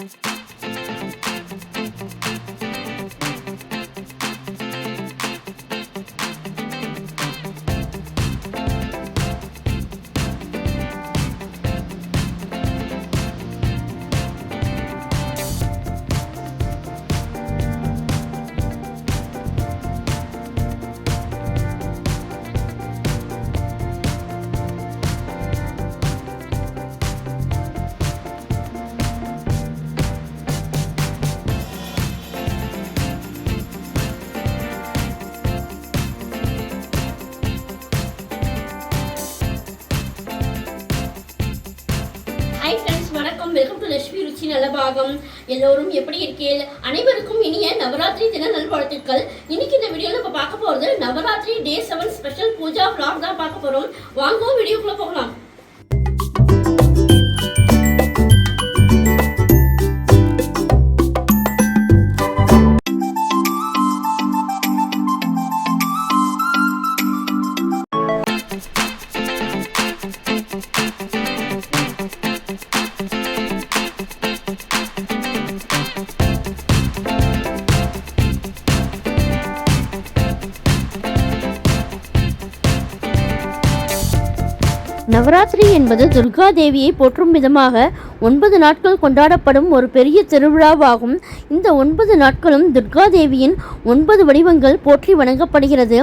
Hi friends, வணக்கம். Welcome to Lakshmi ருச்சி நலபாகம். எல்லோரும் எப்படி இருக்கீங்க? அனைவருக்கும் இனிய நவராத்திரி தின நல்வாழ்த்துக்கள். இன்னைக்கு இந்த வீடியோவில் நம்ம பார்க்க போகிறது நவராத்திரி டே 7 ஸ்பெஷல் பூஜா vlog தான் பார்க்க போகிறோம். வாங்க வீடியோக்குள்ளே போகலாம். நவராத்திரி என்பது துர்கா தேவியை போற்றும் விதமாக 9 நாட்கள் கொண்டாடப்படும் ஒரு பெரிய திருவிழாவாகும். இந்த 9 நாட்களும் துர்கா தேவியின் 9 வடிவங்கள் போற்றி வணங்கப்படுகிறது.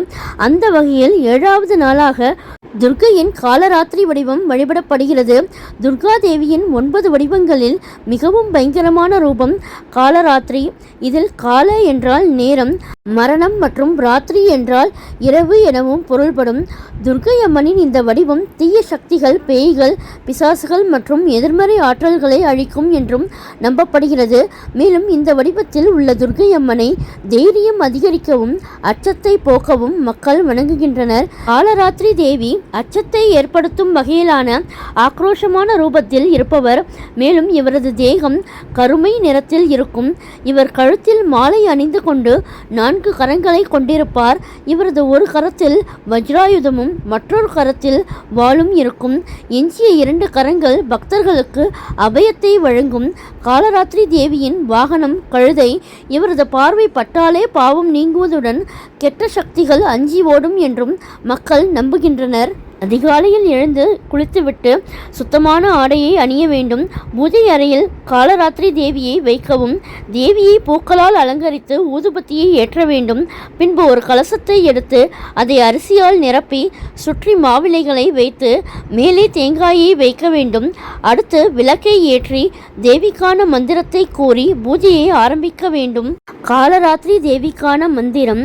அந்த வகையில் 7வது நாளாக துர்கையின் காலராத்திரி வடிவம் வழிபடப்படுகிறது. துர்கா தேவியின் 9 வடிவங்களில் மிகவும் பயங்கரமான ரூபம் காலராத்திரி. இதில் கால என்றால் நேரம், மரணம் மற்றும் ராத்திரி என்றால் இரவு எனவும் பொருள்படும். துர்கை அம்மனின் இந்த வடிவம் தீய சக்திகள், பேய்கள், பிசாசுகள் மற்றும் எதிர்மறை ஆற்றல்களை அழிக்கும் என்றும் நம்பப்படுகிறது. மேலும் இந்த வடிவத்தில் உள்ள துர்கை அம்மனை தைரியம் அதிகரிக்கவும் அச்சத்தை போக்கவும் மக்கள் வணங்குகின்றனர். காலராத்திரி தேவி அச்சத்தை ஏற்படுத்தும் வகையிலான ஆக்ரோஷமான ரூபத்தில் இருப்பவர். மேலும் இவரது தேகம் கருமை நிறத்தில் இருக்கும். இவர் கழுத்தில் மாலை அணிந்து கொண்டு 4 கரங்களை கொண்டிருப்பார். இவரது ஒரு கரத்தில் வஜ்ராயுதமும் மற்றொரு கரத்தில் வாளும் இருக்கும். எஞ்சிய 2 கரங்கள் பக்தர்களுக்கு அபயத்தை வழங்கும். காலராத்திரி தேவியின் வாகனம் கழுதை. இவரது பார்வை பட்டாலே பாவம் நீங்குவதுடன் கெட்ட சக்திகள் அஞ்சி ஓடும் என்றும் மக்கள் நம்புகின்றனர். அதிகாலையில் எழுந்து குளித்துவிட்டு சுத்தமான ஆடையை அணிய வேண்டும். பூஜை அறையில் காலராத்திரி தேவியை வைக்கவும். தேவியை பூக்களால் அலங்கரித்து ஊதுபத்தியை ஏற்ற வேண்டும். பின்பு ஒரு கலசத்தை எடுத்து அதை அரிசியால் நிரப்பி சுற்றி மாவிலைகளை வைத்து மேலே தேங்காயை வைக்க வேண்டும். அடுத்து விளக்கை ஏற்றி தேவிக்கான மந்திரத்தை கூறி பூஜையை ஆரம்பிக்க வேண்டும். காலராத்திரி தேவிக்கான மந்திரம்: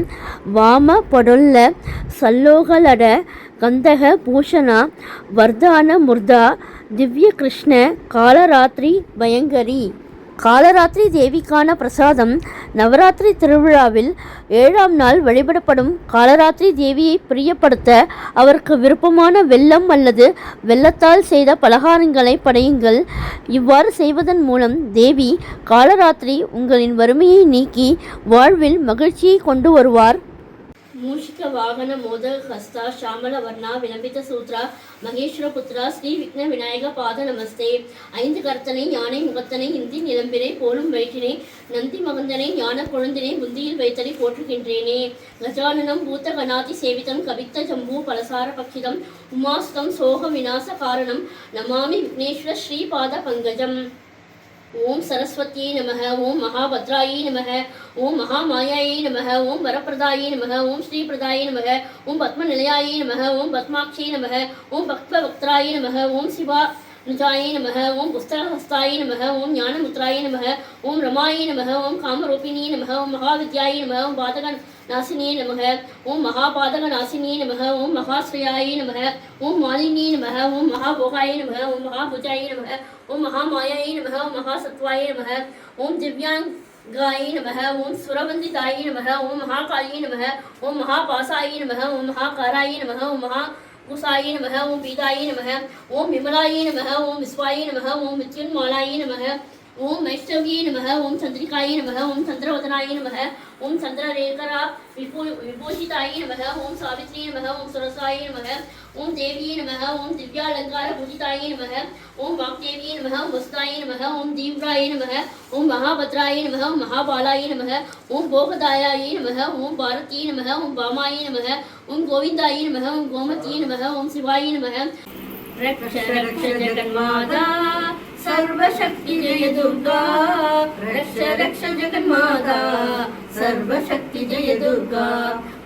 வாம பொடொல்ல சல்லோகலட கந்தக பூஷணா வர்தான முர்தா திவ்ய கிருஷ்ண காலராத்திரி பயங்கரி. காலராத்திரி தேவிக்கான பிரசாதம். நவராத்திரி திருவிழாவில் 7ஆம் நாள் வழிபடப்படும் காலராத்திரி தேவியை பிரியப்படுத்த அவருக்கு விருப்பமான வெல்லம் அல்லது வெல்லத்தால் செய்த பலகாரங்களை படையுங்கள். இவ்வாறு செய்வதன் மூலம் தேவி காலராத்திரி உங்களின் வறுமையை நீக்கி வாழ்வில் மகிழ்ச்சியை கொண்டு வருவார். மூஷிக வாகன மோதக ஹஸ்தா ஷாமல வர்ணா விளம்பித சூத்ரா மகேஸ்வர புத்ரா ஸ்ரீ விக்ன விநாயக பாத நமஸ்தே. 5 கர்த்தனை யானை முகத்தனை இந்தி நிலம்பினை போலும் வயிற்றினை நந்தி மகந்தனை ஞான கொழுந்தினை புந்தியில் வைத்தனை போற்றுகின்றேனே. கஜானனம் பூத்த கணாதி சேவிதம் கவித்த ஜம்பூ பலசார பக்கிதம் உமாஸ்தம் சோக விநாச காரணம் நமாமி விக்னேஸ்வர ஸ்ரீ பாத பங்கஜம். ஓம் சரஸ்வதியை நமக. ஓம் மகாபத்ராயை நமக. ஓம் மகாமாயாயை நமக. ஓம் வரப்பிரதாயை நமக. ஓம் ஸ்ரீபிரதாயை நமக. ஓம் பத்மநிலையாயை நமக. ஓம் பத்மாட்சியை நமக. ஓம் பக்தபக்தராயை நமக. ஓம் சிவா நிஜாயை நமக. ஓம் புஸ்தகஹஸ்தாயை நமக. ஓம் ஞானமுத்ராயை நமக. ஓம் ரமாயை நமக. ஓம் காமரூபிணியை நமக. ஓம் மகாவித்யாயை நமக. ஓம் பாதக நாசினியே நமக. ஓம் மகாபாதக நாசினியே நமக. ஓம் மகாஸ்ரயாயை நமக. ஓம் மாலினியே நமக. ஓம் மகாபோகாயை நமக. ஓம் மகாபுஜாயை நமக. ஓம் மகாமாயாயை நமக. ஓம் மகாசத்வாயை நமக. ஓம் திவ்யாங்காயை நமக. ஓம் சுரவந்திதாயை நமக. ஓம் மகாகாளியை நமக. ஓம் மகாபாசாயை நமக. ஓம் மகாகாராயை நமக. ஓம் மகா குசாயை நமக. ஓம் பீதாயை நமக. ஓம் விமலாயை நமக. ஓம் விஸ்வாயை நமக. ஓம் வித்யுன்மாலாயை நமக. ஓம் வைஷ்ணவியே நமக. ஓம் சந்திரிகாயே நமக. ஓம் சந்திரவதனாயே நமக. ஓம் சந்திரரேகரா விபூஷிதாயே நமக. ஓம் சாவித்ரியே நமக. ஓம் சுரசாயே நமக. ஓம் தேவியே நமக. ஓம் திவ்யாலங்கார பூஜிதாயே நமக. ஓம் வாக்தேவியே நமக. ஓம் வசுதாயே நமக. ஓம் தீவ்ராயே நமக. ஓம் மகாபத்ராயே நமக. ஓம் மகாபாலாயே நமக. ஓம் போகதாயாயே நமக. ஓம் பாரதியே நமக. ஓம் பாமாயே நமக. ஓம் கோவிந்தாயே நமக. ஓம் கோமதியே நமக. ஓம் சிவாயே நமக. ரக்ஷ ரக்ஷ ஜெகன்மாதா सर्वशक्ति जय दुर्गा रक्ष रक्ष जगन्माता सर्वशक्ति जय दुर्गा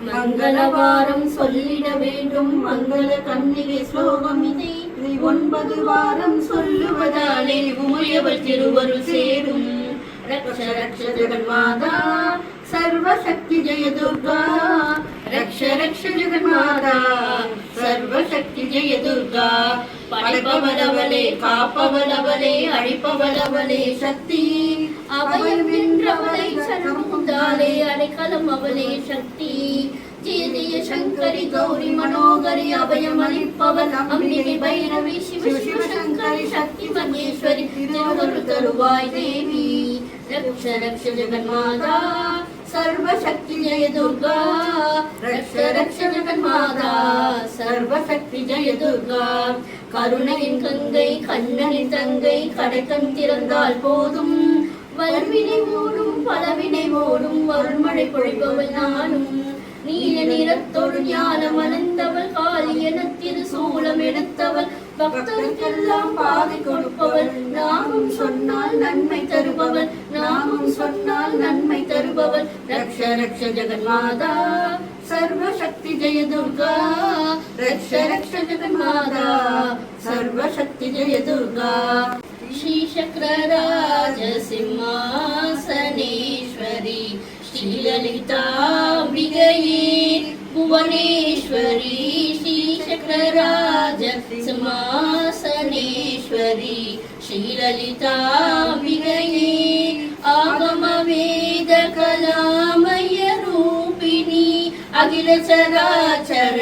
மங்களவாரம் சொல்லிட வேண்டும் மங்கள கண்ணிகை ஸ்லோகம் இதை 9 வாரம் சொல்லுவதாலே உமையவள் திருவருள் சேரும் ரக்ஷ ரக்ஷ ஜெகன்மாதா सर्वशक्ति जय दुर्गा रक्ष रक्ष जगन्माता सर्वशक्ति जय दुर्गा படைப்பவளவளே காப்பவளவளே அழிப்பவளவளே சக்தி அபயம் வென்றவளை சரணமுந்தாலே அடைக்கலம் அவளே சக்தி ஜெய ஜெய சங்கரி கௌரி மனோகரி அபயம் அளிப்பவள் அம்பிகை பைரவி சிவ சிவ சங்கரி சக்தி மகேஸ்வரி திருவருள் தருவாய் தேவி रक्ष रक्ष जगन्माता सर्वशक्ति जय दुर्गा रक्ष रक्ष जगन्माता सर्वशक्ति जय दुर्गा கருணையின் கங்கை கண்ணனின் தங்கை கடைக்கண் திறந்தால் போதும் வல்வினை ஓடும் பலவினை ஓடும் வருண்மழை பொழிப்பவள் நானும் நீல நிறத்தொடு ஞானம் அனந்தவள் காலியன திருசூலம் எடுத்தவள் பக்தருக்கெல்லாம் பாதை கொடுப்பவள் நாமும் சொன்னால் நன்மை தருபவள் நாமும் சொன்னால் நன்மை தருபவள் ரக்ஷ ரக்ஷ ஜெகன்மாதா सर्वशक्ति जय दुर्गा रक्ष रक्ष जगन्माता सर्वशक्ति जय दुर्गा श्रीचक्रराज सिंहासनेश्वरी श्रीललिताम्बिकये भुवनेश्वरी श्रीचक्रराज सिंहासनेश्वरी श्रीललिताम्बिकये आगम वेद कलामय रूपिणी अखिल चराचर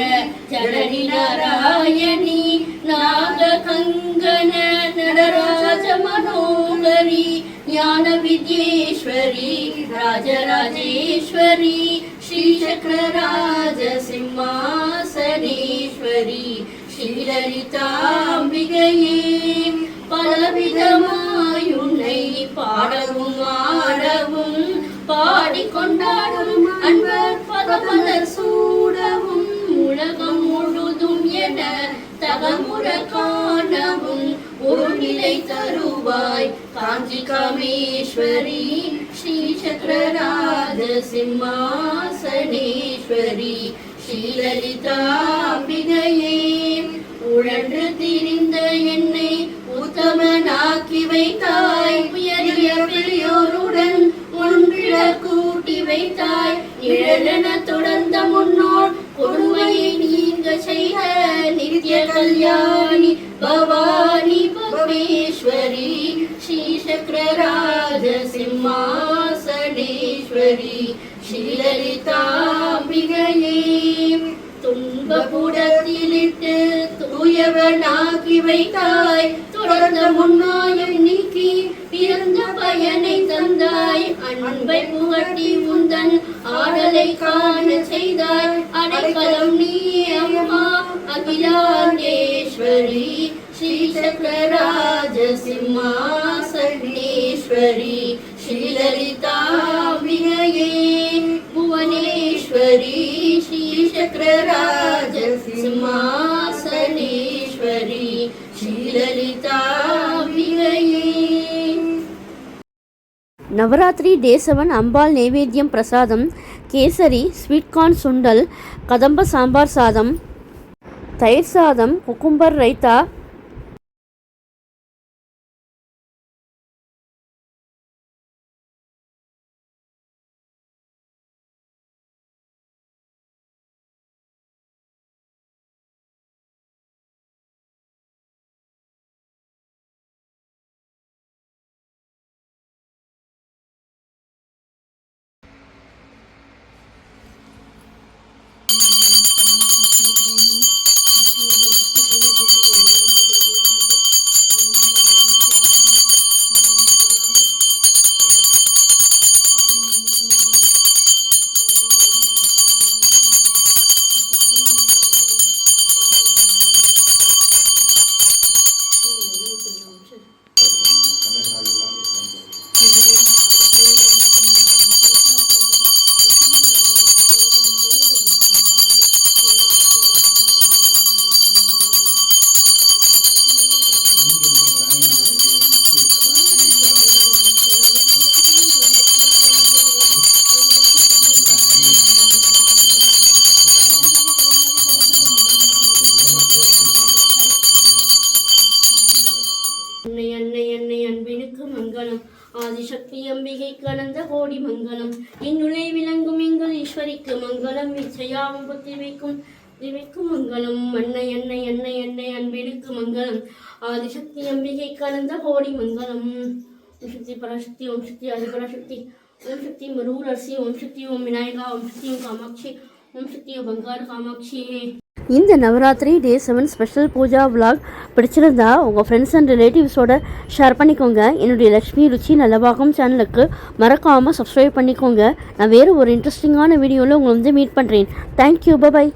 जननी नारायणी नाग कंगन नटराज मनोहरी ज्ञान विद्येश्वरी राजराजेश्वरी श्रीचक्रराज सिंहासनेश्वरी श्रीललिताम्बिकये பலவிதமாயுன்னை பாடவும் ஆடவும் பாடிக்கொண்டாடும் அன்பர் பதமலர் சூடவும் உலகம் முழுதும் என தகமுற காணவும் ஒரு நிலை தருவாய் காஞ்சி காமேஸ்வரி ஸ்ரீ சக்கரராஜ சிம்மாசனேஸ்வரி ஸ்ரீலலிதாம்பிகையே உழன்று திரிந்த என்னை உத்தமனாக்கி வைத்தாய் உயரிய பெரியோருடன் ஒன்றிட கூட்டி வைத்தாய் நிழலென தொடர்ந்த முன்னோர் கொடுமையை நீங்க செய்த நித்ய கல்யாணி பவானி பரமேஸ்வரி ஸ்ரீ சக்கரராஜ சிம்மாசனேஸ்வரி ஸ்ரீலலிதாம்பிகையே துன்பபுடத்திலிட்டு தூயவனாக்கி வைத்தாய் தொடர்ந்த முன்னாயம் நீக்கி பிறந்த பயனை தந்தாய் அன்பை புகட்டி உந்தன் ஆடலை காண செய்தாய் அடைக்கலம் நீ அம்மா அகிலாண்டேஸ்வரி ஸ்ரீ சக்கரராஜ சிம்மாசனேஸ்வரி ஸ்ரீலலிதாம்பிகையே புவனேஸ்வரி ஸ்ரீ சக்கரராஜ சிம்மாசனேஸ்வரி ஸ்ரீலலிதாம்பிகையே. நவராத்திரி டேசவன் அம்பாள் நைவேத்தியம் பிரசாதம் கேசரி, ஸ்வீட் கார்ன் சுண்டல், கதம்ப சாம்பார் சாதம், தயிர் சாதம், குக்கும்பர் ரைத்தா, ஆதிசக்தி அம்பிகைக்கு அனந்த கோடி மங்களம். என்னுளே விளங்கும் எங்கள் ஈஸ்வரிக்கு மங்களம். இச்சையாவும் புத்தி வைக்கும் மங்களம். அன்னை அன்னை அன்னை அன்னை அன்பினுக்கு மங்களம். ஆதிசக்தி அம்பிகைக்கு அனந்த கோடி மங்களம். ஓம் சக்தி பராசக்தி, ஓம் சக்தி ஆதிபராசக்தி, ஓம் சக்தி மருளரசி, ஓம் சக்தி ஓம் விநாயகா, ஓம் சக்தி ஓம் காமாட்சி, ஓம் சக்தி ஓம் பங்காரு காமாட்சி. இந்த நவராத்திரி டே 7 ஸ்பெஷல் பூஜா விலாக் பிடிச்சிருந்தா உங்கள் ஃப்ரெண்ட்ஸ் அண்ட் ரிலேட்டிவ்ஸோட ஷேர் பண்ணிக்கோங்க. என்னுடைய லக்ஷ்மி ருச்சி நல்லபாகம் சேனலுக்கு மறக்காமல் சப்ஸ்கிரைப் பண்ணிக்கோங்க. நான் வேறு ஒரு இன்ட்ரெஸ்டிங்கான வீடியோவில் உங்களை மீட் பண்ணுறேன். Thank you, bye bye.